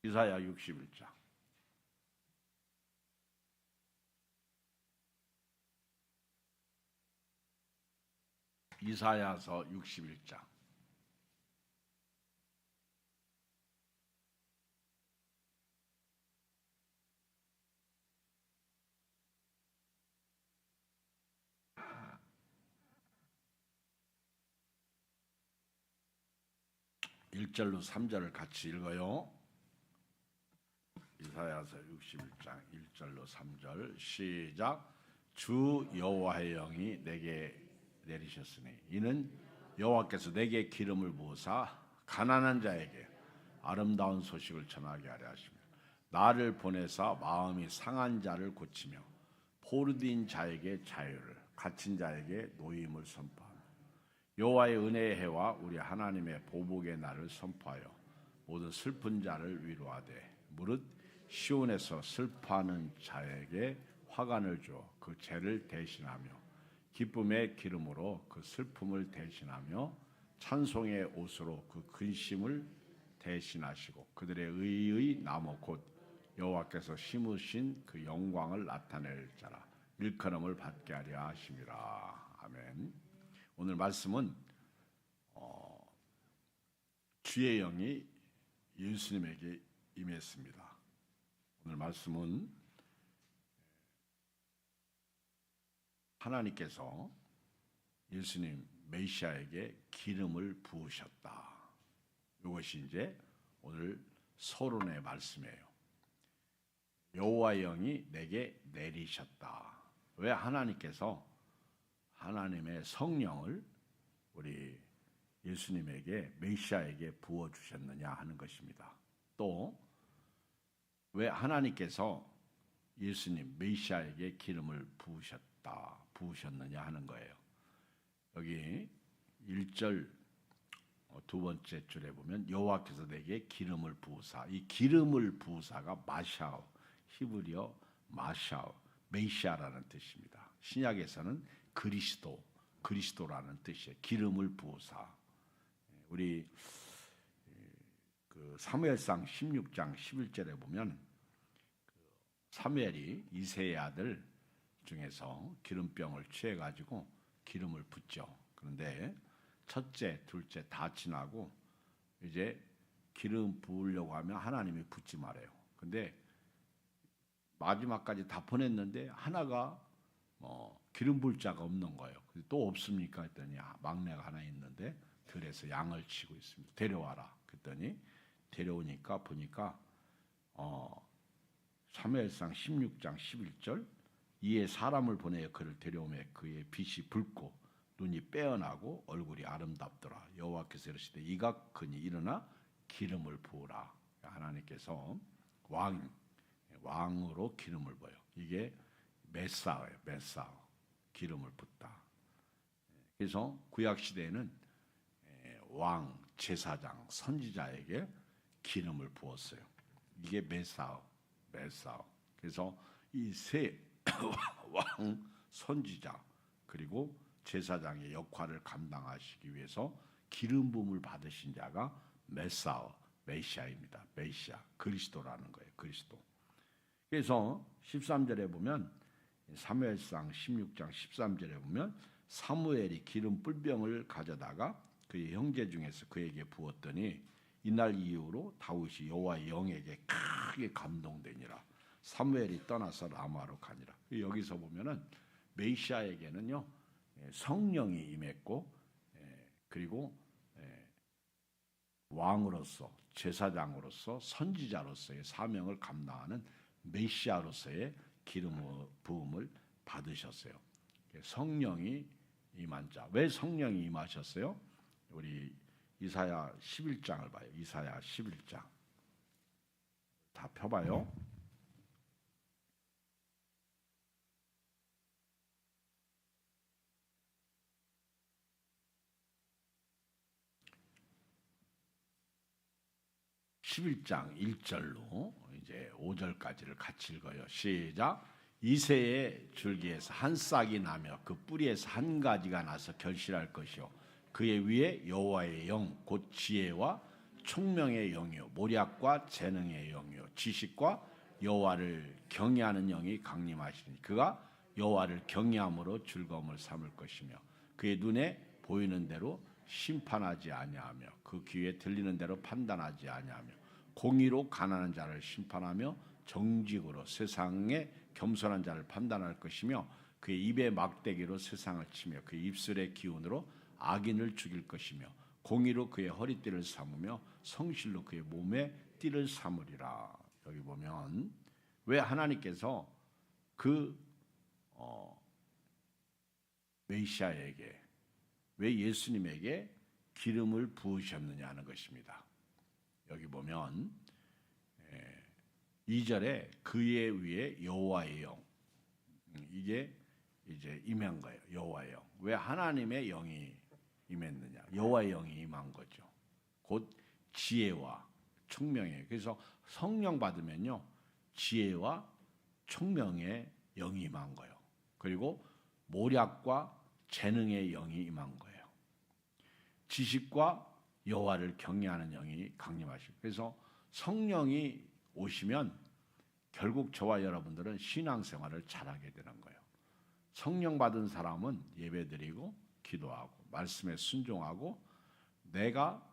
이사야 61장. 이사야서 61장. (1절로) (3절을) 같이 읽어요. 이사야서 61장 1절로 3절 시작. 주 여호와의 영이 내게 내리셨으니 이는 여호와께서 내게 기름을 부으사 가난한 자에게 아름다운 소식을 전하게 하려 하시며 나를 보내사 마음이 상한 자를 고치며 포로된 자에게 자유를 갇힌 자에게 노임을 선포하며 여호와의 은혜의 해와 우리 하나님의 보복의 날을 선포하여 모든 슬픈 자를 위로하되 무릇 시온에서 슬퍼하는 자에게 화관을 주어 그 죄를 대신하며 기쁨의 기름으로 그 슬픔을 대신하며 찬송의 옷으로 그 근심을 대신하시고 그들의 의의 나무 곧 여호와께서 심으신 그 영광을 나타낼 자라 일컬음을 받게 하려 하심이라. 아멘. 오늘 말씀은 주의 영이 예수님에게 임했습니다. 오늘 말씀은 하나님께서 예수님 메시아에게 기름을 부으셨다. 이것이 이제 오늘 서론의 말씀이에요. 여호와의 영이 내게 내리셨다. 왜 하나님께서 하나님의 성령을 우리 예수님에게 메시아에게 부어주셨느냐 하는 것입니다. 또 왜 하나님께서 예수님 메시아에게 기름을 부으셨느냐 하는 거예요. 여기 1절 두 번째 줄에 보면 여호와께서 내게 기름을 부으사, 이 기름을 부으사가 마샤오, 히브리어 마샤오, 메시아라는 뜻입니다. 신약에서는 그리스도라는 뜻이에요. 기름을 부으사. 우리 그 사무엘상 16장 11절에 보면 사무엘이 이새의 아들 중에서 기름병을 취해가지고 기름을 붓죠. 그런데 첫째, 둘째 다 지나고 이제 기름 부으려고 하면 하나님이 붓지 말아요. 근데 마지막까지 다 보냈는데 하나가 기름 부을 자가 없는 거예요. 또 없습니까? 했더니 막내가 하나 있는데 들에서 양을 치고 있습니다. 데려와라. 그랬더니 데려오니까 보니까 사무엘상 16장 11절 이에 사람을 보내어 그를 데려오매 그의 빛이 붉고 눈이 빼어나고 얼굴이 아름답더라. 여호와께서 이르시되 이가 크니 일어나 기름을 부으라. 하나님께서 왕으로 기름을 부어요. 이게 메사오예요. 메사오. 기름을 붓다. 그래서 구약 시대에는 왕, 제사장, 선지자에게 기름을 부었어요. 이게 메사오. 그래서 이 세 왕, 선지자 그리고 제사장의 역할을 감당하시기 위해서 기름 부음을 받으신 자가 메시아입니다. 메시아, 그리스도라는 거예요. 그리스도. 그래서 13절에 보면 사무엘상 16장 13절에 보면 사무엘이 기름 뿔병을 가져다가 그의 형제 중에서 그에게 부었더니 이날 이후로 다윗이 여호와의 영에게 크게 감동되니라. 사무엘이 떠나서 라마로 가니라. 여기서 보면은 메시아에게는요 성령이 임했고 그리고 왕으로서 제사장으로서 선지자로서의 사명을 감당하는 메시아로서의 기름 부음을 받으셨어요. 성령이 임한 자. 왜 성령이 임하셨어요? 우리 이사야 11장을 봐요. 이사야 11장. 다 펴봐요. (11장) 1절로 이제 5절까지를 같이 읽어요. 시작. 이새의 줄기에서 한 싹이 나며 그 뿌리에서 한 가지가 나서 결실할 것이요 그의 위에 여호와의 영 곧 지혜와 총명의 영이요 모략과 재능의 영이요 지식과 여호와를 경외하는 영이 강림하시니 그가 여호와를 경외함으로 즐거움을 삼을 것이며 그의 눈에 보이는 대로 심판하지 아니하며 그 귀에 들리는 대로 판단하지 아니하며 공의로 가난한 자를 심판하며 정직으로 세상에 겸손한 자를 판단할 것이며 그의 입의 막대기로 세상을 치며 그의 입술의 기운으로 악인을 죽일 것이며 공의로 그의 허리띠를 삼으며 성실로 그의 몸에 띠를 삼으리라. 여기 보면 왜 하나님께서 그 메시아에게 왜 예수님에게 기름을 부으셨느냐 하는 것입니다. 여기 보면 2절에 그의 위에 여호와의 영 이게 이제 임한 거예요. 여호와의 영. 왜 하나님의 영이 임했느냐? 여호와의 영이 임한 거죠. 곧 지혜와 총명이에요. 그래서 성령 받으면요 지혜와 총명의 영이 임한 거예요. 그리고 모략과 재능의 영이 임한 거예요. 지식과 여호와를 경외하는 영이 강림하시고 그래서 성령이 오시면 결국 저와 여러분들은 신앙생활을 잘하게 되는 거예요. 성령 받은 사람은 예배드리고 기도하고 말씀에 순종하고 내가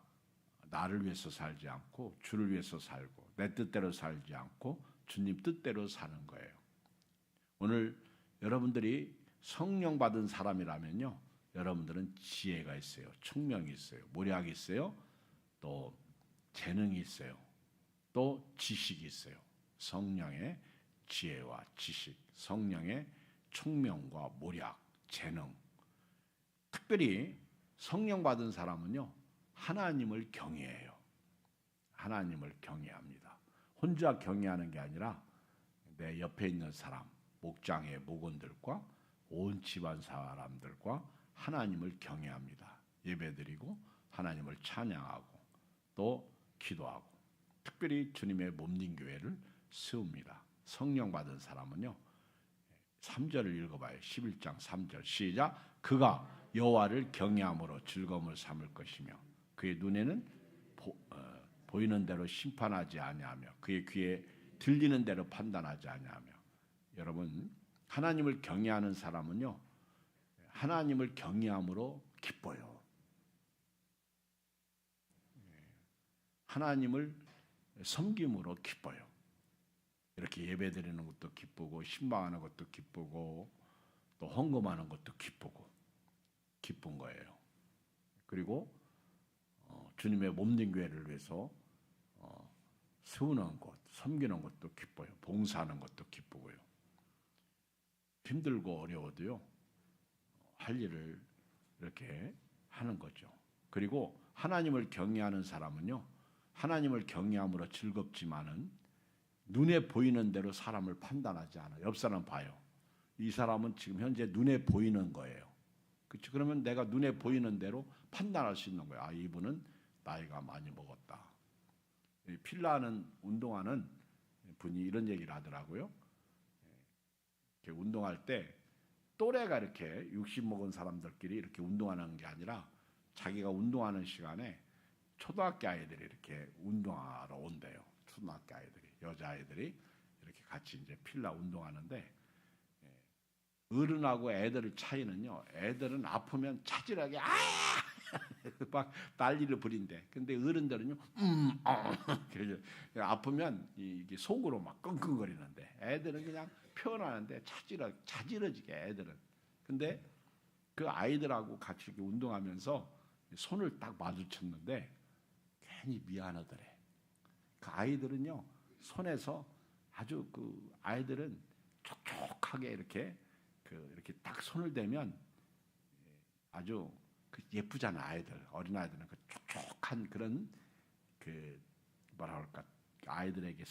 나를 위해서 살지 않고 주를 위해서 살고 내 뜻대로 살지 않고 주님 뜻대로 사는 거예요. 오늘 여러분들이 성령 받은 사람이라면요 여러분들은 지혜가 있어요. 총명이 있어요. 모략이 있어요. 또 재능이 있어요. 또 지식이 있어요. 성령의 지혜와 지식, 성령의 총명과 모략, 재능. 특별히 성령 받은 사람은요 하나님을 경외해요. 하나님을 경외합니다. 혼자 경외하는 게 아니라 내 옆에 있는 사람, 목장의 목원들과 온 집안 사람들과 하나님을 경외합니다. 예배드리고 하나님을 찬양하고 또 기도하고 특별히 주님의 몸된 교회를 세웁니다. 성령 받은 사람은요 3절을 읽어봐요. 11장 3절 시작. 그가 여호와를 경외함으로 즐거움을 삼을 것이며 그의 눈에는 보이는 대로 심판하지 아니하며 그의 귀에 들리는 대로 판단하지 아니하며. 여러분 하나님을 경외하는 사람은요 하나님을 경외함으로 기뻐요. 하나님을 섬김으로 기뻐요. 이렇게 예배드리는 것도 기쁘고 신방하는 것도 기쁘고 또 헌금하는 것도 기쁘고 기쁜 거예요. 그리고 주님의 몸된 교회를 위해서 세우는 것, 섬기는 것도 기뻐요. 봉사하는 것도 기쁘고요. 힘들고 어려워도요 할 일을 이렇게 하는 거죠. 그리고 하나님을 경외하는 사람은요 하나님을 경외함으로 즐겁지만은 눈에 보이는 대로 사람을 판단하지 않아요. 옆 사람 봐요. 이 사람은 지금 현재 눈에 보이는 거예요. 그렇죠? 그러면 내가 눈에 보이는 대로 판단할 수 있는 거예요. 아, 이분은 나이가 많이 먹었다. 필라하는 운동하는 분이 이런 얘기를 하더라고요. 이렇게 운동할 때 또래가 이렇게 60 먹은 사람들끼리 이렇게 운동하는 게 아니라 자기가 운동하는 시간에 초등학교 아이들이 이렇게 운동하러 온대요. 초등학교 아이들이, 여자아이들이 이렇게 같이 이제 필라 운동하는데 어른하고 애들 차이는요. 애들은 아프면 차질하게 막 난리를 부린대. 근데 어른들은요, 아프면 이게 속으로 막 끙끙거리는데 애들은 그냥 표현하는데 자지러지게 애들은. 근데 그 아이들하고 같이 이렇게 운동하면서 손을 딱 마주쳤는데 괜히 미안하더래. 그 아이들은요 손에서 아주 그 아이들은 촉촉하게 이렇게 이렇게 딱 손을 대면 아주 예쁘잖아. 아이들 어린 아이들은 그 촉촉한 그런 뭐라 그럴까 아이들에게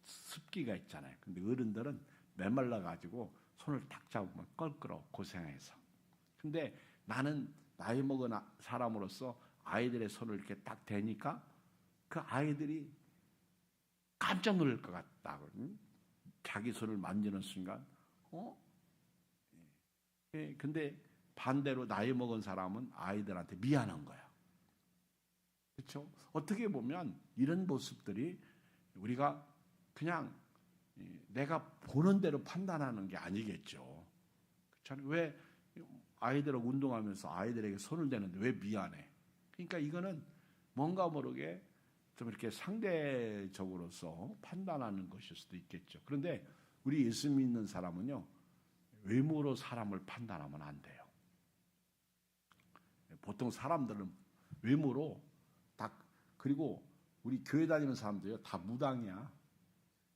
습기가 있잖아요. 근데 어른들은 메말라 가지고 손을 딱 잡으면 껄끄러워 고생해서. 근데 나는 나이 먹은 사람으로서 아이들의 손을 이렇게 딱 대니까 그 아이들이 깜짝 놀랄 것 같다고. 자기 손을 만지는 순간 근데 반대로 나이 먹은 사람은 아이들한테 미안한 거야. 그렇죠? 어떻게 보면 이런 모습들이 우리가 그냥 내가 보는 대로 판단하는 게 아니겠죠. 그렇죠? 왜 아이들하고 운동하면서 아이들에게 손을 대는데 왜 미안해? 그러니까 이거는 뭔가 모르게 좀 이렇게 상대적으로서 판단하는 것일 수도 있겠죠. 그런데 우리 예수 믿는 사람은요, 외모로 사람을 판단하면 안 돼요. 보통 사람들은 외모로 딱, 그리고 우리 교회 다니는 사람들이요 다 무당이야,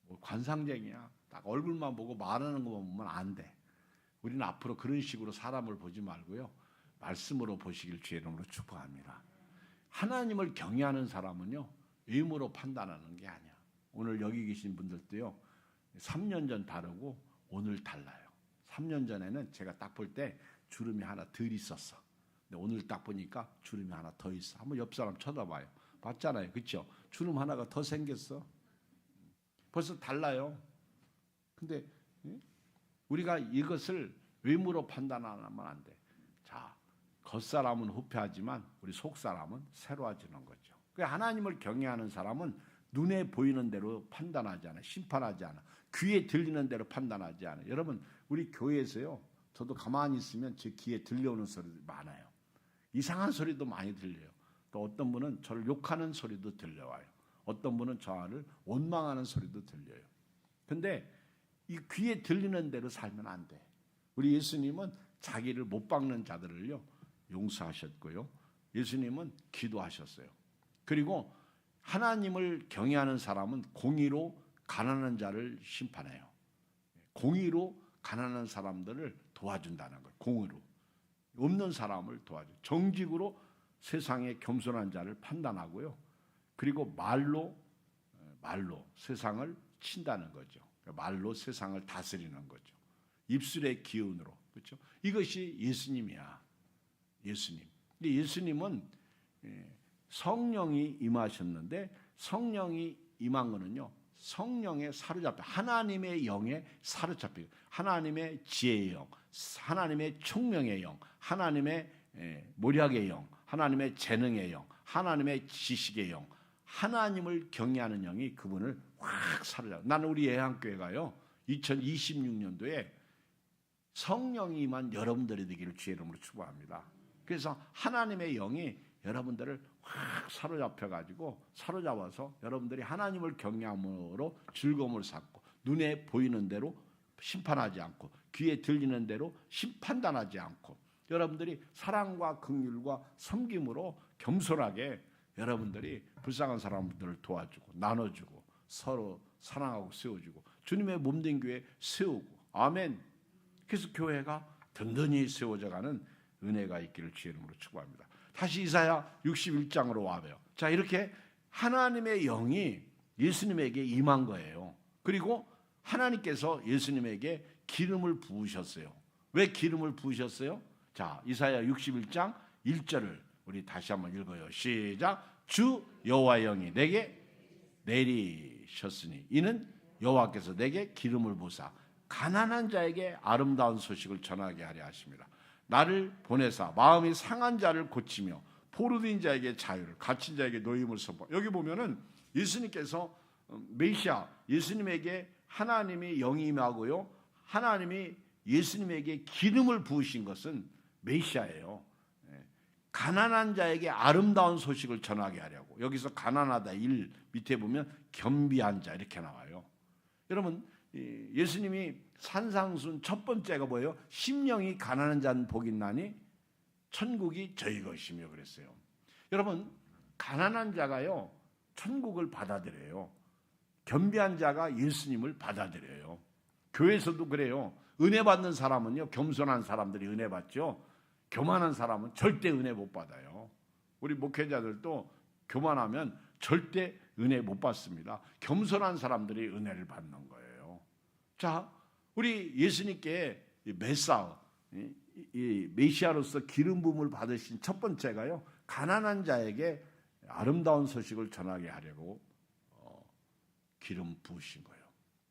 뭐 관상쟁이야, 딱 얼굴만 보고 말하는 것만 보면 안 돼. 우리는 앞으로 그런 식으로 사람을 보지 말고요, 말씀으로 보시길 주의 이름으로 축복합니다. 하나님을 경외하는 사람은요, 외모로 판단하는 게 아니야. 오늘 여기 계신 분들도요, 3년 전 다르고 오늘 달라요. 3년 전에는 제가 딱 볼 때 주름이 하나 덜 있었어. 근데 오늘 딱 보니까 주름이 하나 더 있어. 한번 옆 사람 쳐다봐요. 봤잖아요. 그렇죠? 주름 하나가 더 생겼어. 벌써 달라요. 근데 우리가 이것을 외모로 판단하면 안 돼. 자, 겉사람은 후패하지만 우리 속사람은 새로워지는 거죠. 하나님을 경외하는 사람은 눈에 보이는 대로 판단하지 않아. 심판하지 않아. 귀에 들리는 대로 판단하지 않아. 여러분, 우리 교회에서요, 저도 가만히 있으면 제 귀에 들려오는 소리도 많아요. 이상한 소리도 많이 들려요. 또 어떤 분은 저를 욕하는 소리도 들려와요. 어떤 분은 저를 원망하는 소리도 들려요. 근데 이 귀에 들리는 대로 살면 안 돼. 우리 예수님은 자기를 못 박는 자들을요, 용서하셨고요. 예수님은 기도하셨어요. 그리고 하나님을 경외하는 사람은 공의로 가난한 자를 심판해요. 공의로 가난한 사람들을 도와준다는 거예요. 공의로. 없는 사람을 도와줘. 정직으로 세상의 겸손한 자를 판단하고요. 그리고 말로 세상을 친다는 거죠. 말로 세상을 다스리는 거죠. 입술의 기운으로. 그렇죠? 이것이 예수님이야. 예수님. 근데 예수님은 성령이 임하셨는데, 성령이 임한 거는요, 성령에 사로잡혀, 하나님의 영에 사로잡혀, 하나님의 지혜의 영, 하나님의 총명의 영, 하나님의 모략의 영, 하나님의 재능의 영, 하나님의 지식의 영, 하나님을 경외하는 영이 그분을 확 사로잡아. 나는 우리 예한교회가요, 2026년도에 성령이 임한 여러분들이 되기를 주의 이름으로 축복합니다. 그래서 하나님의 영이 여러분들을 확 사로잡아서 여러분들이 하나님을 경외함으로 즐거움을 쌓고, 눈에 보이는 대로 심판하지 않고, 귀에 들리는 대로 판단하지 않고, 여러분들이 사랑과 긍휼과 섬김으로 겸손하게 여러분들이 불쌍한 사람들을 도와주고 나눠주고 서로 사랑하고 세워주고 주님의 몸된 교회 세우고, 아멘. 그래서 교회가 든든히 세워져가는 은혜가 있기를 주의 이름으로 축복합니다. 다시 이사야 61장으로 와봐요. 자, 이렇게 하나님의 영이 예수님에게 임한 거예요. 그리고 하나님께서 예수님에게 기름을 부으셨어요. 왜 기름을 부으셨어요? 자, 이사야 61장 1절을 우리 다시 한번 읽어요. 시작. 주 여호와의 영이 내게 내리셨으니 이는 여호와께서 내게 기름을 부으사 가난한 자에게 아름다운 소식을 전하게 하려 하십니다. 나를 보내사 마음이 상한 자를 고치며 포로된 자에게 자유를, 갇힌 자에게 노임을 선포. 여기 보면은 예수님께서 메시아, 예수님에게 하나님이 영이 임하고요, 하나님이 예수님에게 기름을 부으신 것은 메시아예요. 가난한 자에게 아름다운 소식을 전하게 하려고. 여기서 가난하다 1 밑에 보면 겸비한 자 이렇게 나와요. 여러분, 예수님이 산상순 첫 번째가 뭐예요? 심령이 가난한 자는 복이 있나니 천국이 저희 것이며 그랬어요. 여러분, 가난한 자가요 천국을 받아들여요. 겸비한 자가 예수님을 받아들여요. 교회에서도 그래요. 은혜 받는 사람은요, 겸손한 사람들이 은혜 받죠. 교만한 사람은 절대 은혜 못 받아요. 우리 목회자들도 교만하면 절대 은혜 못 받습니다. 겸손한 사람들이 은혜를 받는 거예요. 자, 우리 예수님께 메시아로서 기름 부음을 받으신 첫 번째가요, 가난한 자에게 아름다운 소식을 전하게 하려고 기름 부으신 거예요.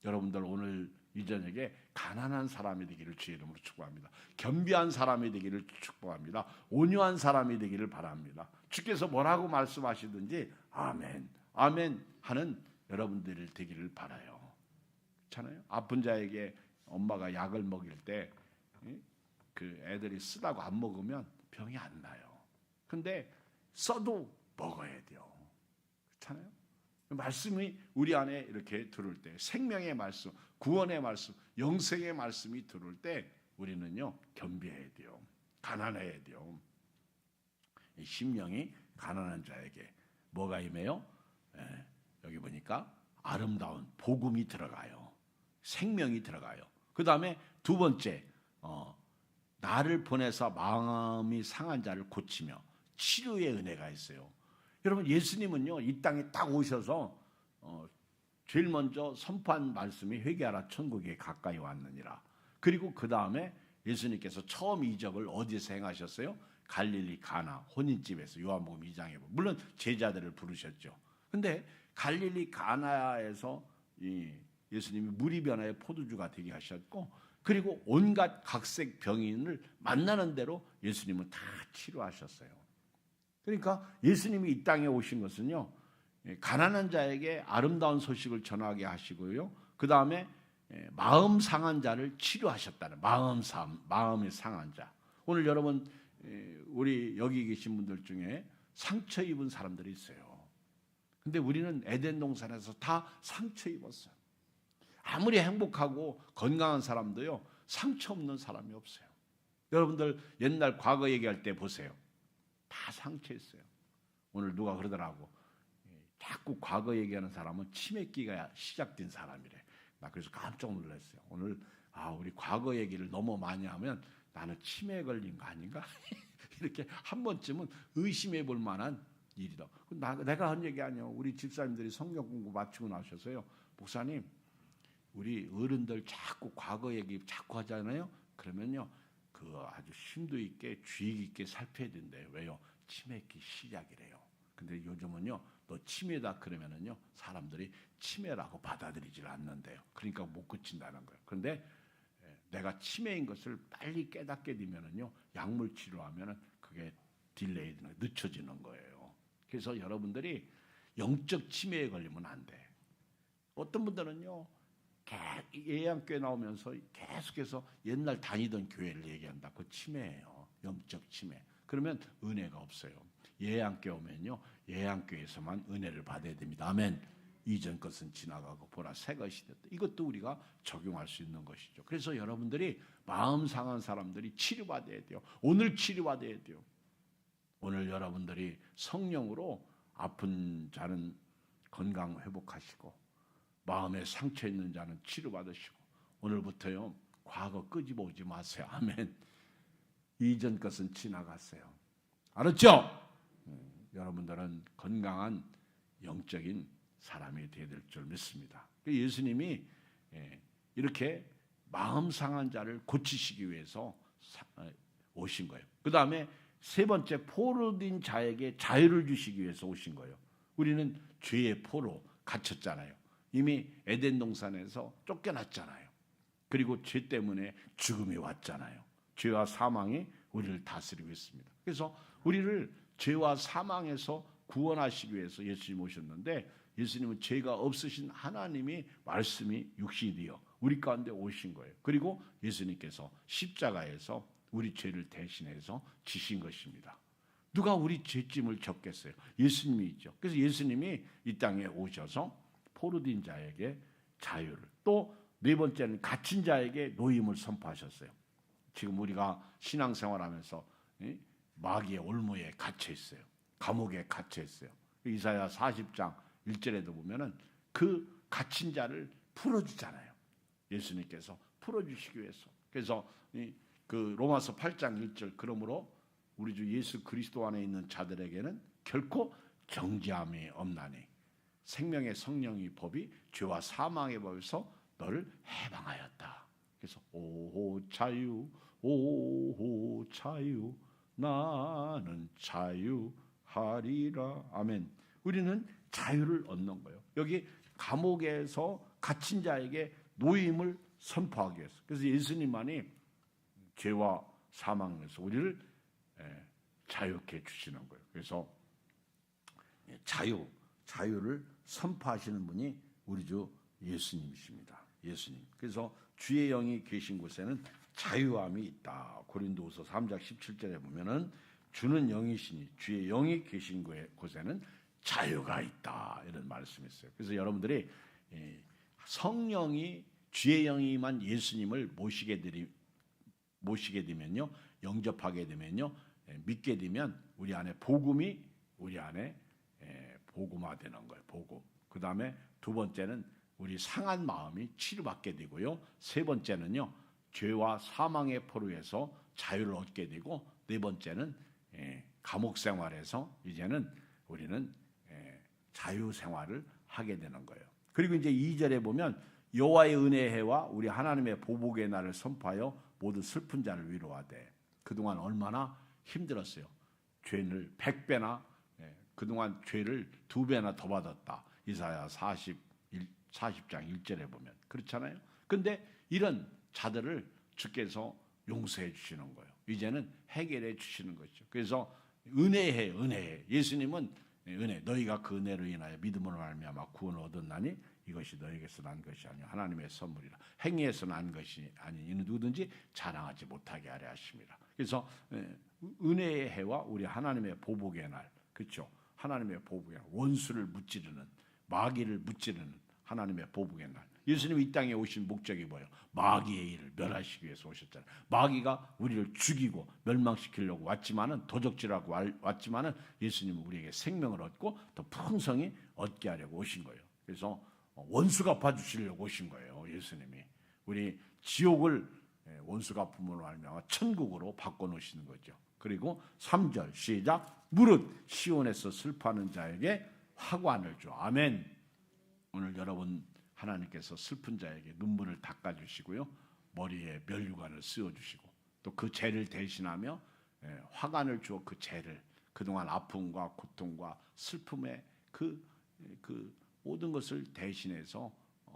여러분들 오늘 이 저녁에 가난한 사람이 되기를 주의 이름으로 축복합니다. 겸비한 사람이 되기를 축복합니다. 온유한 사람이 되기를 바랍니다. 주께서 뭐라고 말씀하시든지 아멘, 아멘 하는 여러분들이 되기를 바라요. 그렇잖아요? 아픈 자에게 엄마가 약을 먹일 때 그 애들이 쓰다고 안 먹으면 병이 안 나요. 근데 써도 먹어야 돼요. 그렇잖아요? 말씀이 우리 안에 이렇게 들어올 때, 생명의 말씀, 구원의 말씀, 영생의 말씀이 들어올 때 우리는요 겸비해야 돼요. 가난해야 돼요. 이 심령이 가난한 자에게 뭐가 임해요? 여기 보니까 아름다운 복음이 들어가요. 생명이 들어가요. 그 다음에 두 번째, 나를 보내서 마음이 상한 자를 고치며 치료의 은혜가 있어요. 여러분, 예수님은요 이 땅에 딱 오셔서 제일 먼저 선포한 말씀이 회개하라 천국에 가까이 왔느니라. 그리고 그 다음에 예수님께서 처음 이적을 어디서 행하셨어요? 갈릴리 가나 혼인집에서. 요한복음 2장에 보면 물론 제자들을 부르셨죠. 근데 갈릴리 가나에서 예수님이 물이 변하여 포도주가 되게 하셨고, 그리고 온갖 각색 병인을 만나는 대로 예수님은 다 치료하셨어요. 그러니까 예수님이 이 땅에 오신 것은요 가난한 자에게 아름다운 소식을 전하게 하시고요, 그 다음에 마음 상한 자를 치료하셨다는, 마음이 상한 자. 오늘 여러분, 우리 여기 계신 분들 중에 상처 입은 사람들이 있어요. 근데 우리는 에덴 동산에서 다 상처 입었어요. 아무리 행복하고 건강한 사람도요 상처 없는 사람이 없어요. 여러분들 옛날 과거 얘기할 때 보세요. 다 상처 있어요. 오늘 누가 그러더라고, 자꾸 과거 얘기하는 사람은 치매기가 시작된 사람이래. 나 그래서 깜짝 놀랐어요. 오늘 우리 과거 얘기를 너무 많이 하면 나는 치매에 걸린 거 아닌가? 이렇게 한 번쯤은 의심해 볼 만한 일이다. 내가 한 얘기 아니에요. 우리 집사님들이 성경 공부 마치고 나셔서요, 목사님 우리 어른들 자꾸 과거 얘기 자꾸 하잖아요. 그러면요 그 아주 심도 있게 주의 깊게 살펴야 된대요. 왜요? 치매기 시작이래요. 근데 요즘은요 너 치매다 그러면은요 사람들이 치매라고 받아들이질 않는데요. 그러니까 못 고친다는 거예요. 그런데 내가 치매인 것을 빨리 깨닫게 되면은요 약물 치료하면은 그게 딜레이, 늦춰지는 거예요. 그래서 여러분들이 영적 치매에 걸리면 안 돼. 어떤 분들은요 예양교회 나오면서 계속해서 옛날 다니던 교회를 얘기한다. 그거 치매예요. 영적 치매. 그러면 은혜가 없어요. 예양교회 오면요 예양교회에서만 은혜를 받아야 됩니다. 아멘. 이전 것은 지나가고 보라 새 것이 됐다. 이것도 우리가 적용할 수 있는 것이죠. 그래서 여러분들이 마음 상한 사람들이 치료받아야 돼요. 오늘 치료받아야 돼요. 오늘 여러분들이 성령으로 아픈 자는 건강 회복하시고, 마음에 상처 있는 자는 치료받으시고, 오늘부터요 과거 끄집어 오지 마세요. 아멘. 이전 것은 지나갔어요. 알았죠? 여러분들은 건강한 영적인 사람이 되어야 될 줄 믿습니다. 예수님이 이렇게 마음 상한 자를 고치시기 위해서 오신 거예요. 그 다음에 세 번째, 포로된 자에게 자유를 주시기 위해서 오신 거예요. 우리는 죄의 포로 갇혔잖아요. 이미 에덴 동산에서 쫓겨났잖아요. 그리고 죄 때문에 죽음이 왔잖아요. 죄와 사망이 우리를 다스리고 있습니다. 그래서 우리를 죄와 사망에서 구원하시기 위해서 예수님 오셨는데, 예수님은 죄가 없으신 하나님이 말씀이 육신이 되어 우리 가운데 오신 거예요. 그리고 예수님께서 십자가에서 우리 죄를 대신해서 지신 것입니다. 누가 우리 죄짐을 졌겠어요? 예수님이 있죠. 그래서 예수님이 이 땅에 오셔서 포로된 자에게 자유를, 또 네 번째는 갇힌 자에게 노임을 선포하셨어요. 지금 우리가 신앙생활하면서 마귀의 올무에 갇혀 있어요. 감옥에 갇혀 있어요. 이사야 40장 1절에도 보면은 그 갇힌 자를 풀어주잖아요. 예수님께서 풀어주시기 위해서. 그래서 그 로마서 8장 1절, 그러므로 우리 주 예수 그리스도 안에 있는 자들에게는 결코 정죄함이 없나니 생명의 성령의 법이 죄와 사망의 법에서 너를 해방하였다. 그래서 오 자유, 오 자유, 나는 자유하리라. 아멘. 우리는 자유를 얻는 거예요. 여기 감옥에서 갇힌 자에게 노임을 선포하기 위해서. 그래서 예수님만이 죄와 사망에서 우리를 자유케 해 주시는 거예요. 그래서 자유를 선포하시는 분이 우리 주 예수님이십니다. 예수님. 그래서 주의 영이 계신 곳에는 자유함이 있다. 고린도후서 3장 17절에 보면은 주는 영이시니 주의 영이 계신 곳에는 자유가 있다. 이런 말씀이 있어요. 그래서 여러분들이 성령이 주의 영이만 예수님을 모시게 되면요, 영접하게 되면요, 믿게 되면 우리 안에 복음이 우리 안에 복음화되는 거예요. 복음. 그 다음에 두 번째는 우리 상한 마음이 치료받게 되고요. 세 번째는요, 죄와 사망의 포로에서 자유를 얻게 되고, 네 번째는 감옥 생활에서 이제는 우리는 자유 생활을 하게 되는 거예요. 그리고 이제 2절에 보면 여호와의 은혜의 해와 우리 하나님의 보복의 날을 선포하여 모두 슬픈 자를 위로하되. 그동안 얼마나 힘들었어요. 죄를 100배나, 그동안 죄를 2배나 더 받았다. 이사야 40장 1절에 보면 그렇잖아요. 근데 이런 자들을 주께서 용서해 주시는 거예요. 이제는 해결해 주시는 것이죠. 그래서 은혜해. 예수님은 은혜, 너희가 그 은혜로 인하여 믿음으로 말미암아 구원을 얻었나니 이것이 너에게서 난 것이 아니요 하나님의 선물이라. 행위에서 난 것이 아니 이는 누구든지 자랑하지 못하게 하려 하십니다. 그래서 은혜의 해와 우리 하나님의 보복의 날, 그렇죠? 하나님의 보복의 날, 원수를 무찌르는, 마귀를 무찌르는 하나님의 보복의 날. 예수님이 이 땅에 오신 목적이 뭐예요? 마귀의 일을 멸하시기 위해서 오셨잖아요. 마귀가 우리를 죽이고 멸망시키려고 왔지만은, 도적질하고 왔지만은 예수님은 우리에게 생명을 얻고 더 풍성히 얻게 하려고 오신 거예요. 그래서 원수 갚아주시려고 오신 거예요. 예수님이 우리 지옥을 원수 갚음으로 말미암아 천국으로 바꿔놓으시는 거죠. 그리고 3절 시작. 무릇 시온에서 슬퍼하는 자에게 화관을 줘. 아멘. 오늘 여러분 하나님께서 슬픈 자에게 눈물을 닦아주시고요, 머리에 멸류관을 씌워주시고 또 그 죄를 대신하며 화관을 주어 그 죄를, 그동안 아픔과 고통과 슬픔의 그 모든 것을 대신해서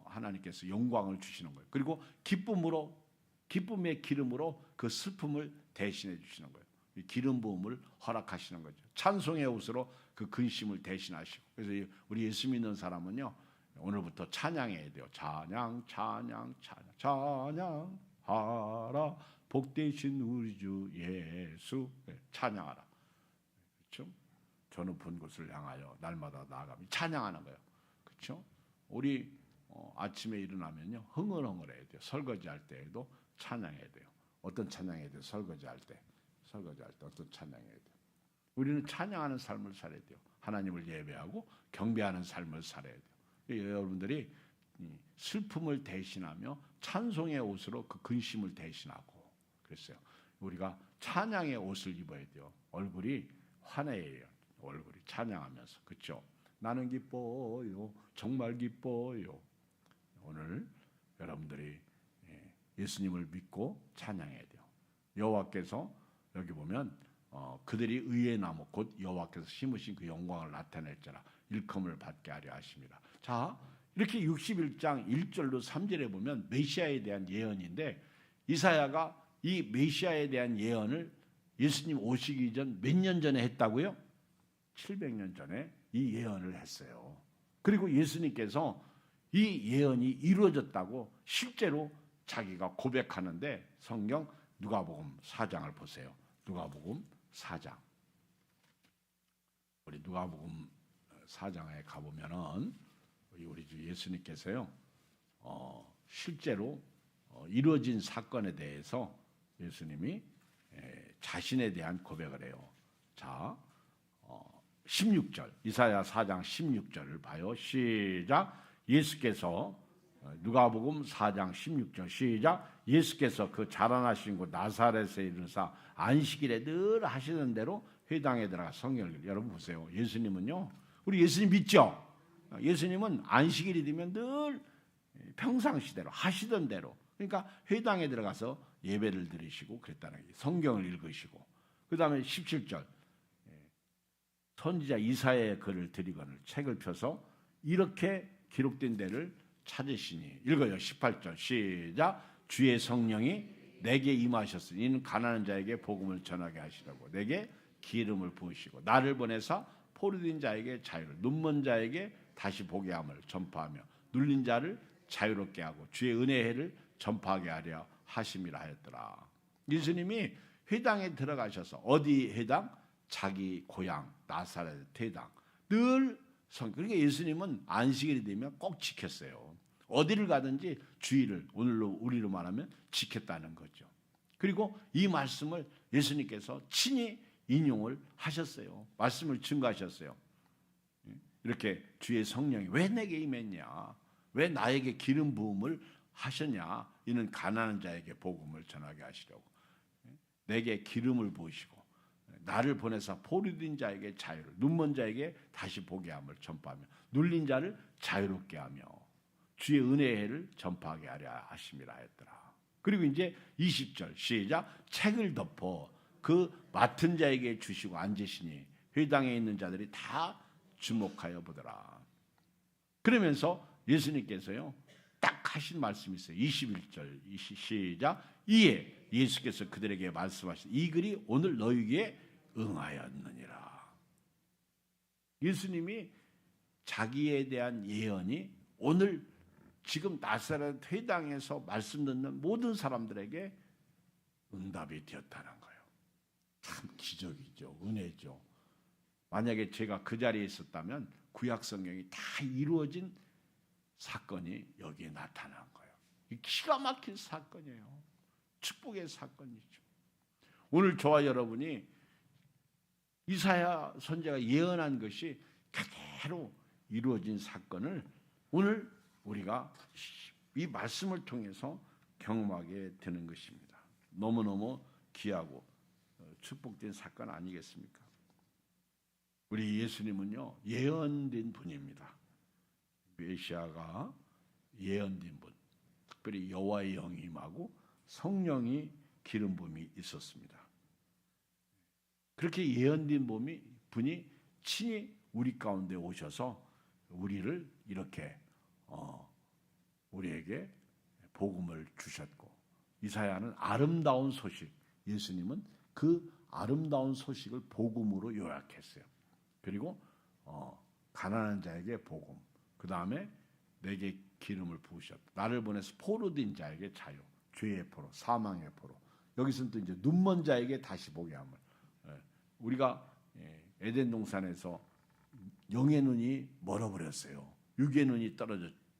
하나님께서 영광을 주시는 거예요. 그리고 기쁨의 기름으로 그 슬픔을 대신해 주시는 거예요. 기름 부음을 허락하시는 거죠. 찬송의 옷으로 그 근심을 대신하시고. 그래서 우리 예수 믿는 사람은요, 오늘부터 찬양해야 돼요. 찬양하라. 복되신 우리 주 예수. 찬양하라. 그렇죠? 저는 본 곳을 향하여 날마다 나아가며 찬양하는 거예요. 그렇죠? 우리 아침에 일어나면요, 흥얼흥얼해야 돼요. 설거지할 때에도 찬양해야 돼요. 어떤 찬양해야 돼요? 설거지할 때 어떤 찬양해야 돼요? 우리는 찬양하는 삶을 살아야 돼요. 하나님을 예배하고 경배하는 삶을 살아야 돼요. 여러분들이 슬픔을 대신하며 찬송의 옷으로 그 근심을 대신하고 그랬어요. 우리가 찬양의 옷을 입어야 돼요. 얼굴이 환해요. 얼굴이 찬양하면서. 그렇죠? 나는 기뻐요. 정말 기뻐요. 오늘 여러분들이 예수님을 믿고 찬양해야 돼요. 여호와께서 여기 보면 그들이 의의 나무 곧 여호와께서 심으신 그 영광을 나타낼지라 일컬음을 받게 하려 하십니다. 자, 이렇게 61장 1절로 3절에 보면 메시아에 대한 예언인데, 이사야가 이 메시아에 대한 예언을 예수님 오시기 전 몇 년 전에 했다고요? 700년 전에 이 예언을 했어요. 그리고 예수님께서 이 예언이 이루어졌다고 실제로 자기가 고백하는데, 성경 누가복음 4장을 보세요. 누가복음 4장. 우리 누가복음 4장에 가보면은 우리 주 예수님께서요, 실제로 이루어진 사건에 대해서 예수님이 자신에 대한 고백을 해요. 자, 16절, 이사야 4장 16절을 봐요. 시작. 예수께서, 누가복음 4장 16절 시작. 예수께서 그 자라나신 곳 나사렛에 이르사 안식일에 늘 하시던 대로 회당에 들어가 성경을, 여러분 보세요. 예수님은요, 우리 예수님 믿죠? 예수님은 안식일이 되면 늘 평상시대로 하시던 대로, 그러니까 회당에 들어가서 예배를 드리시고 그랬다는 거예요. 성경을 읽으시고. 그 다음에 17절, 선지자 이사야의 글을 드리거늘 책을 펴서 이렇게 기록된 데를 찾으시니. 읽어요. 18절 시작. 주의 성령이 내게 임하셨으니 이는 가난한 자에게 복음을 전하게 하시라고 내게 기름을 부으시고 나를 보내사 포로된 자에게 자유를, 눈먼 자에게 다시 보게 함을 전파하며 눌린 자를 자유롭게 하고 주의 은혜의 해를 전파하게 하려 하심이라 하였더라. 예수님이 회당에 들어가셔서, 어디 회당? 자기 고향 나사렛 회당. 늘 그러니까 예수님은 안식일이 되면 꼭 지켰어요. 어디를 가든지 주일을, 오늘로 우리로 말하면 지켰다는 거죠. 그리고 이 말씀을 예수님께서 친히 인용을 하셨어요. 말씀을 증거하셨어요. 이렇게 주의 성령이 왜 내게 임했냐, 왜 나에게 기름 부음을 하셨냐, 이는 가난한 자에게 복음을 전하게 하시려고 내게 기름을 부으시고 나를 보내사 포로된 자에게 자유를, 눈먼 자에게 다시 보게 함을 전파하며 눌린 자를 자유롭게 하며 주의 은혜의 해를 전파하게 하려 하심이라 했더라. 그리고 이제 20절 시작. 책을 덮어 그 맡은 자에게 주시고 앉으시니 회당에 있는 자들이 다 주목하여 보더라. 그러면서 예수님께서요 딱 하신 말씀이 있어요. 21절 시작. 이에 예수께서 그들에게 말씀하신 이 글이 오늘 너희에게 응하였느니라. 예수님이 자기에 대한 예언이 오늘 지금 나사렛 회당에서 말씀 듣는 모든 사람들에게 응답이 되었다는 거예요. 참 기적이죠. 은혜죠. 만약에 제가 그 자리에 있었다면 구약 성경이 다 이루어진 사건이 여기에 나타난 거예요. 기가 막힌 사건이에요. 축복의 사건이죠. 오늘 저와 여러분이 이사야 선지자가 예언한 것이 그대로 이루어진 사건을 오늘 우리가 이 말씀을 통해서 경험하게 되는 것입니다. 너무너무 귀하고 축복된 사건 아니겠습니까? 우리 예수님은요 예언된 분입니다. 메시아가 예언된 분, 특별히 여호와의 영이 임하고 성령이 기름 부음이 있었습니다. 그렇게 예언된 분이 친히 우리 가운데 오셔서 우리를 이렇게 우리에게 복음을 주셨고, 이사야는 아름다운 소식, 예수님은 그 아름다운 소식을 복음으로 요약했어요. 그리고 가난한 자에게 복음, 그 다음에 내게 기름을 부으셨다. 나를 보내서 포로된 자에게 자유, 죄의 포로, 사망의 포로. 여기서는 또 이제 눈먼 자에게 다시 보게 함을. 우리가 에덴 동산에서 영의 눈이 멀어버렸어요. 육의 눈이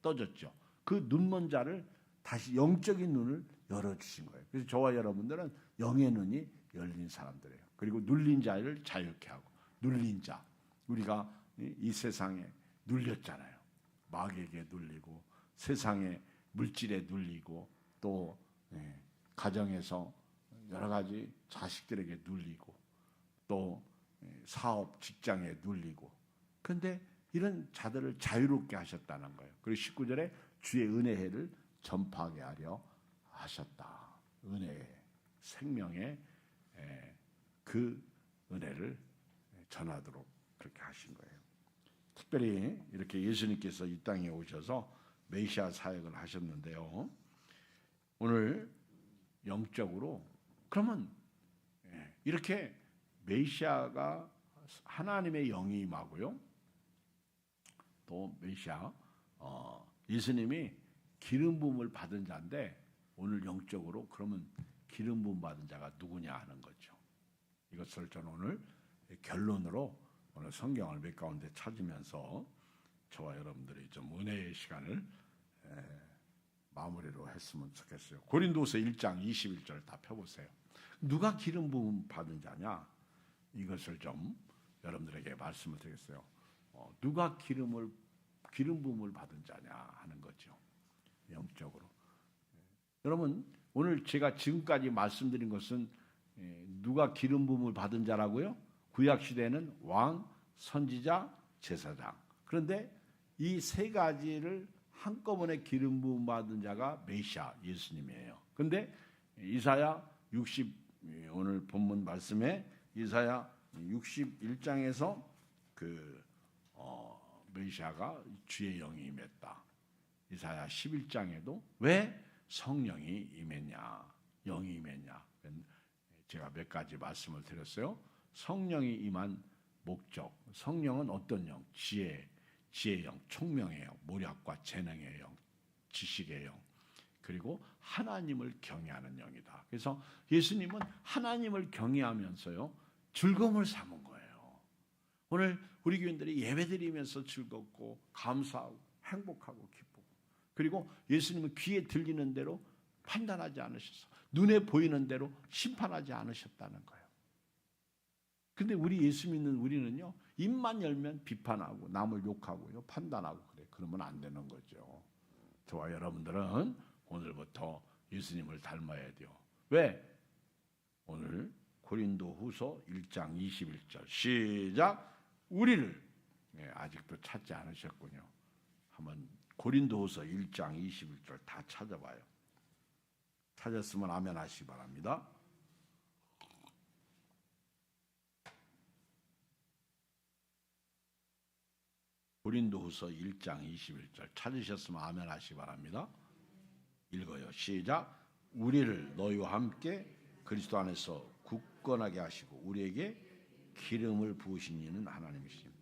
떠졌죠. 그 눈먼 자를 다시 영적인 눈을 열어주신 거예요. 그래서 저와 여러분들은 영의 눈이 열린 사람들이에요. 그리고 눌린 자를 자유케 하고, 눌린 자, 우리가 이 세상에 눌렸잖아요. 마귀에게 눌리고 세상의 물질에 눌리고 또 가정에서 여러 가지 자식들에게 눌리고 또 사업 직장에 눌리고, 그런데 이런 자들을 자유롭게 하셨다는 거예요. 그리고 19절에 주의 은혜를 전파하게 하려 하셨다. 은혜의 생명의 그 은혜를 전하도록 그렇게 하신 거예요. 특별히 이렇게 예수님께서 이 땅에 오셔서 메시아 사역을 하셨는데요. 오늘 영적으로 그러면 이렇게 메시아가 하나님의 영이 임하고요. 또 메시아 예수님이 기름 부음을 받은 자인데 오늘 영적으로 그러면 기름 부음 받은 자가 누구냐 하는 거죠. 이것을 저는 오늘 결론으로 오늘 성경을 몇 가운데 찾으면서 저와 여러분들이 좀 은혜의 시간을 마무리로 했으면 좋겠어요. 고린도서 1장 21절 다 펴보세요. 누가 기름 부음 받은 자냐? 이것을 좀 여러분들에게 말씀을 드리겠어요. 누가 기름 부음을 받은 자냐 하는 거죠. 영적으로. 여러분 오늘 제가 지금까지 말씀드린 것은 누가 기름 부음을 받은 자라고요? 구약 시대에는 왕, 선지자, 제사장. 그런데 이 세 가지를 한꺼번에 기름 부음 받은 자가 메시아 예수님이에요. 그런데 이사야 60 오늘 본문 말씀에 이사야 61장에서 그 메시아가 주의 영이 임했다. 이사야 11장에도 왜 성령이 임했냐, 영이 임했냐. 제가 몇 가지 말씀을 드렸어요. 성령이 임한 목적. 성령은 어떤 영? 지혜의 영, 총명의 영, 모략과 재능의 영, 지식의 영, 그리고 하나님을 경외하는 영이다. 그래서 예수님은 하나님을 경외하면서요 즐거움을 삼은 거예요. 오늘 우리 교인들이 예배드리면서 즐겁고 감사하고 행복하고 기쁘고, 그리고 예수님은 귀에 들리는 대로 판단하지 않으셔서 눈에 보이는 대로 심판하지 않으셨다는 거예요. 근데 우리 예수 믿는 우리는요, 입만 열면 비판하고 남을 욕하고요, 판단하고 그래. 그러면 안 되는 거죠. 저와 여러분들은 오늘부터 예수님을 닮아야 돼요. 왜? 오늘 고린도후서 1장 21절 시작. 우리를 아직도 찾지 않으셨군요. 한번 고린도후서 1장 21절 다 찾아봐요. 찾았으면 아멘 하시기 바랍니다. 고린도후서 1장 21절 찾으셨으면 아멘 하시기 바랍니다. 읽어요. 시작. 우리를 너희와 함께 그리스도 안에서 굳건하게 하시고 우리에게 기름을 부으신 이는 하나님이시니.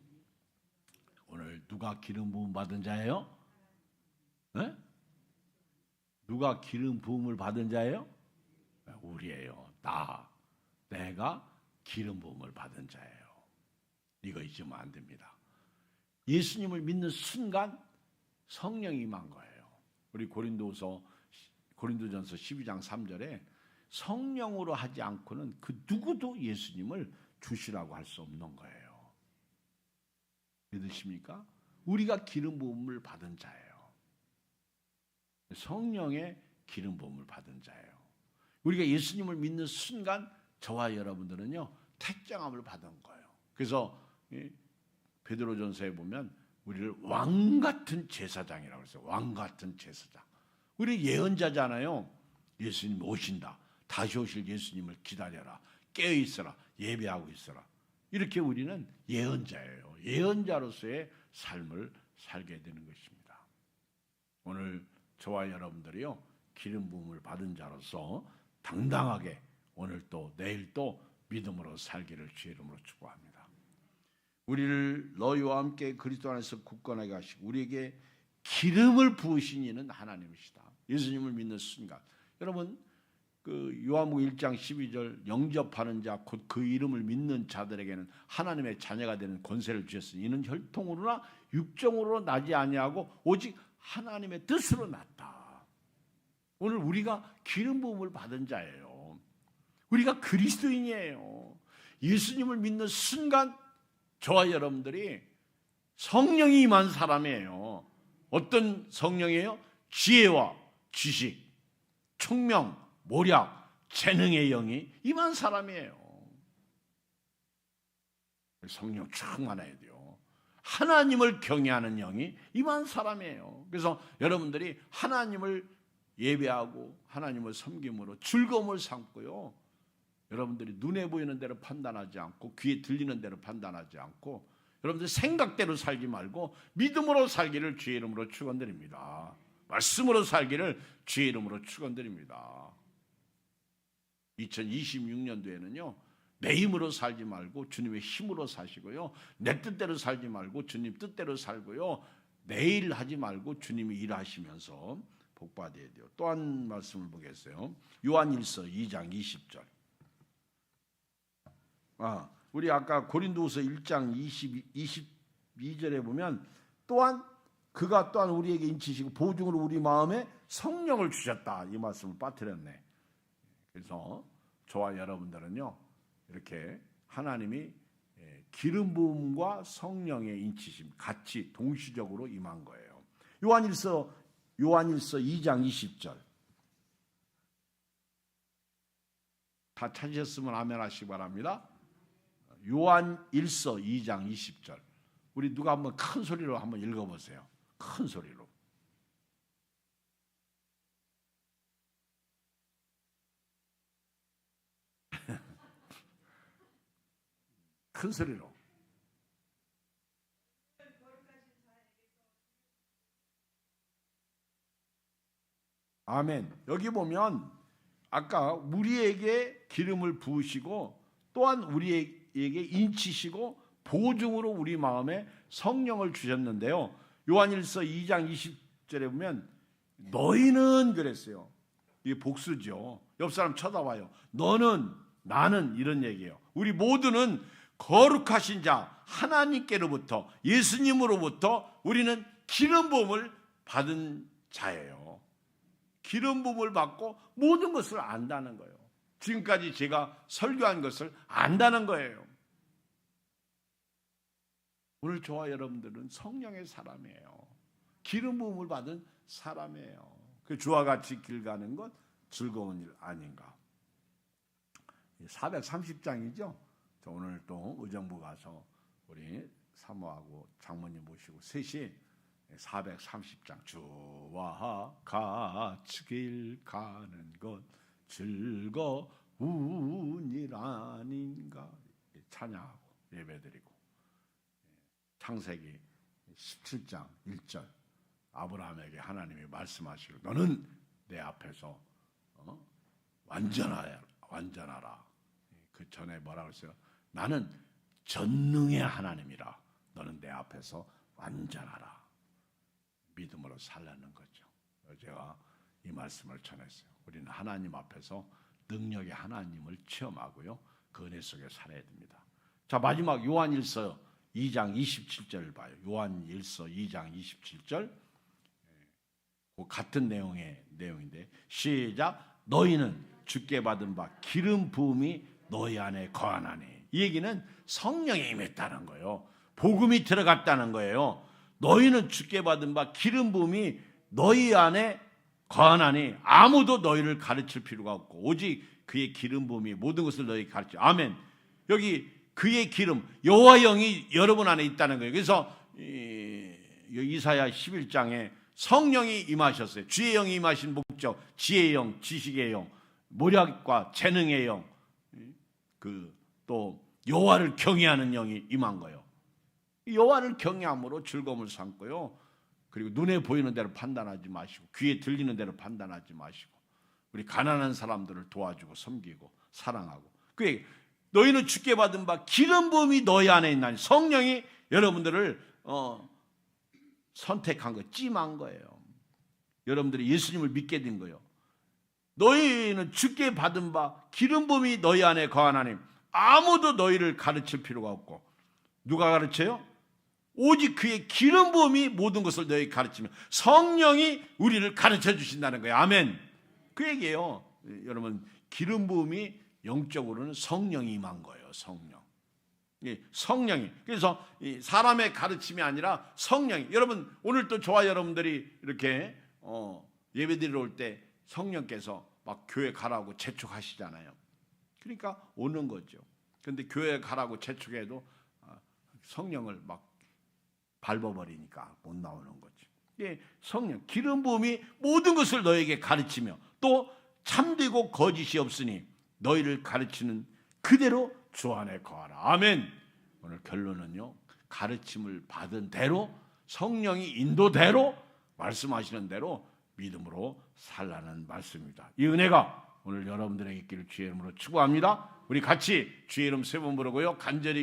오늘 누가 기름 부음 받은 자예요? 네? 누가 기름 부음을 받은 자예요? 우리예요. 내가 기름 부음을 받은 자예요. 이거 잊으면 안 됩니다. 예수님을 믿는 순간 성령이 임한 거예요. 우리 고린도전서 12장 3절에 성령으로 하지 않고는 그 누구도 예수님을 주시라고 할 수 없는 거예요. 믿으십니까? 우리가 기름 부음을 받은 자예요. 성령의 기름 부음을 받은 자예요. 우리가 예수님을 믿는 순간 저와 여러분들은요 택정함을 받은 거예요. 그래서 베드로전서에 보면 우리를 왕 같은 제사장이라고 했어요. 왕 같은 제사장. 우리 예언자잖아요. 예수님 오신다. 다시 오실 예수님을 기다려라. 깨어 있어라. 예배하고 있어라. 이렇게 우리는 예언자예요. 예언자로서의 삶을 살게 되는 것입니다. 오늘 저와 여러분들이요 기름 부음을 받은 자로서 당당하게 오늘 또 내일 또 믿음으로 살기를 주의 이름으로 축복합니다. 우리를 너희와 함께 그리스도 안에서 굳건하게 하시고 우리에게 기름을 부으신 이는 하나님이시다. 예수님을 믿는 순간 여러분 그 요한복음 1장 12절 영접하는 자 곧 그 이름을 믿는 자들에게는 하나님의 자녀가 되는 권세를 주셨으니 이는 혈통으로나 육정으로 나지 아니하고 오직 하나님의 뜻으로 났다. 오늘 우리가 기름 부음을 받은 자예요. 우리가 그리스도인이에요. 예수님을 믿는 순간 저와 여러분들이 성령이 임한 사람이에요. 어떤 성령이에요? 지혜와 지식, 총명, 모략, 재능의 영이 임한 사람이에요. 성령 충만해야 돼요. 하나님을 경외하는 영이 임한 사람이에요. 그래서 여러분들이 하나님을 예배하고 하나님을 섬김으로 즐거움을 삼고요. 여러분들이 눈에 보이는 대로 판단하지 않고 귀에 들리는 대로 판단하지 않고 여러분들 생각대로 살지 말고 믿음으로 살기를 주의 이름으로 축원드립니다. 말씀으로 살기를 주의 이름으로 축원드립니다. 2026년도에는요. 내 힘으로 살지 말고 주님의 힘으로 사시고요. 내 뜻대로 살지 말고 주님 뜻대로 살고요. 내 일 하지 말고 주님이 일하시면서 복받아야 돼요. 또 한 말씀을 보겠어요. 요한일서 2장 20절. 우리 아까 고린도후서 1장 22절에 보면 또한 그가 또한 우리에게 인치시고 보증으로 우리 마음에 성령을 주셨다. 이 말씀을 빠뜨렸네. 그래서 저와 여러분들은요. 이렇게 하나님이 기름 부음과 성령의 인치심 같이 동시적으로 임한 거예요. 요한일서 2장 20절. 다 찾으셨으면 아멘 하시기 바랍니다. 요한일서 2장 20절. 우리 누가 한번 큰 소리로 한번 읽어보세요. 큰 소리로. 큰 소리로. 아멘. 여기 보면 아까 우리에게 기름을 부으시고 또한 우리에게 인치시고 보증으로 우리 마음에 성령을 주셨는데요. 요한일서 2장 20절에 보면 너희는 그랬어요. 이게 복수죠. 옆 사람 쳐다봐요. 너는, 나는, 이런 얘기예요. 우리 모두는 거룩하신 자 하나님께로부터, 예수님으로부터 우리는 기름 부음을 받은 자예요. 기름 부음을 받고 모든 것을 안다는 거예요. 지금까지 제가 설교한 것을 안다는 거예요. 오늘 저와 여러분들은 성령의 사람이에요. 기름 부음을 받은 사람이에요. 그 주와 같이 길 가는 것 즐거운 일 아닌가. 430장이죠. 저 오늘 또 의정부 가서 우리 사모하고 장모님 모시고 셋이 430장 주와 같이 길 가는 것 즐거운 일 아닌가 찬양하고 예배드리고, 창세기 17장 1절 아브라함에게 하나님이 말씀하시고 너는 내 앞에서 완전하라. 그 전에 뭐라고 했어요? 나는 전능의 하나님이라. 너는 내 앞에서 완전하라. 믿음으로 살라는 거죠. 제가 이 말씀을 전했어요. 우리는 하나님 앞에서 능력의 하나님을 체험하고요, 그 은혜 속에 살아야 됩니다. 자, 마지막 요한일서 2장 27절을 봐요. 요한일서 2장 27절, 그 같은 내용인데 시작. 너희는 주께 받은 바 기름 부음이 너희 안에 거하나니. 이 얘기는 성령이 임했다는 거예요. 복음이 들어갔다는 거예요. 너희는 주께 받은 바 기름 부음이 너희 안에 거하나니 아무도 너희를 가르칠 필요가 없고 오직 그의 기름 부음이 모든 것을 너희에게 가르쳐. 아멘. 여기 그의 기름, 여호와 영이 여러분 안에 있다는 거예요. 그래서 이사야 11장에 성령이 임하셨어요. 주의 영이 임하신 목적, 지혜의 영, 지식의 영, 모략과 재능의 영, 또 여호와를 경외하는 영이 임한 거예요. 여호와를 경외함으로 즐거움을 삼고요. 그리고 눈에 보이는 대로 판단하지 마시고 귀에 들리는 대로 판단하지 마시고 우리 가난한 사람들을 도와주고 섬기고 사랑하고. 그게 너희는 주께 받은 바 기름 부음이 너희 안에 있나니. 성령이 여러분들을 선택한 거, 찜한 거예요. 여러분들이 예수님을 믿게 된 거예요. 너희는 주께 받은 바 기름 부음이 너희 안에 거하나니 아무도 너희를 가르칠 필요가 없고. 누가 가르쳐요? 오직 그의 기름 부음이 모든 것을 너희에게 가르치며 성령이 우리를 가르쳐 주신다는 거예요. 아멘. 그 얘기예요. 여러분, 기름 부음이 영적으로는 성령이 임한 거예요. 성령이. 그래서 사람의 가르침이 아니라 성령이. 여러분, 오늘 또 저와 여러분들이 이렇게 예배드리러 올 때 성령께서 막 교회 가라고 재촉하시잖아요. 그러니까 오는 거죠. 그런데 교회 가라고 재촉해도 성령을 막 밟아버리니까 못 나오는 거죠. 성령, 기름 부음이 모든 것을 너에게 가르치며 또 참되고 거짓이 없으니 너희를 가르치는 그대로 주 안에 거하라. 아멘. 오늘 결론은요, 가르침을 받은 대로 성령이 인도대로 말씀하시는 대로 믿음으로 살라는 말씀입니다. 이 은혜가 오늘 여러분들에게 있기를 주의 이름으로 축복합니다. 우리 같이 주의 이름 세 번 부르고요, 간절히